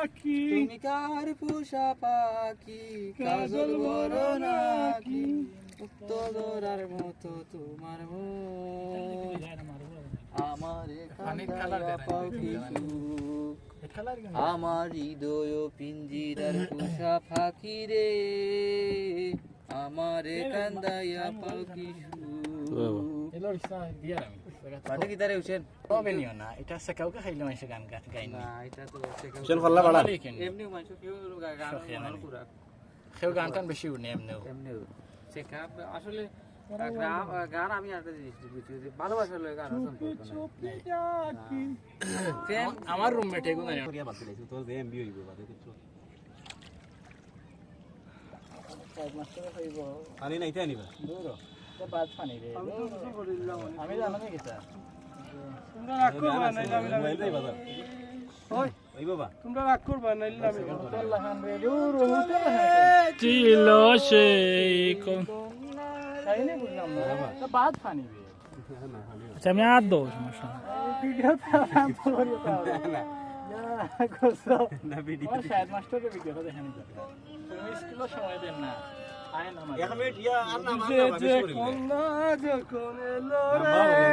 আঁকি তুমি কার পোষা পাখি কাজল বড় নাকি উত্তরার মতো তোমার মন আমারে কান্দাইয়া পাও কি সুখ আমার হৃদয় পিঞ্জিরার পোষা পাখি রে আমারে কান্দাইয়া পাও কি সুখ কি তারে হুসেন প্রবেনিও না এটা সেকাউকে খাইলে মানুষ গান গায় না এটা তো হুসেন ফল্লা বাড়া এমনি মানুষ কেউ গান পুরা কেউ গান টান বেশি উনি এমনিও এমনি চেকআপ আসলে গান আমি একটা জিনিস বুঝছি ভালোবাসার লয় গান আমার রুমমেট এগুলো জানি করিয়া বাদ দিলাইছো তোর যে এমবি হইব বাদে কিছু পানি নাইতে আনিবা বাদ পানি রে আমি জানা নাই কিতা তোমরা রাগ করবা না আমি যাই বাজার ওই ওই বাবা তোমরা রাগ করবা না আমি তেলা খান রে দূর চিল সেই কোন খাইনে বুঝলাম না তো বাদ পানি রে আচ্ছা আমি আর দো সমস্যা ভিডিও নাম তো করিও না না ভিডিও শায়দ মাস্টারের ভিডিও দেখেন তুমি স্কুলে সময় দেন না আয় না এক মিনিট ইয়া আর না যে কন্যা যখন এলো রে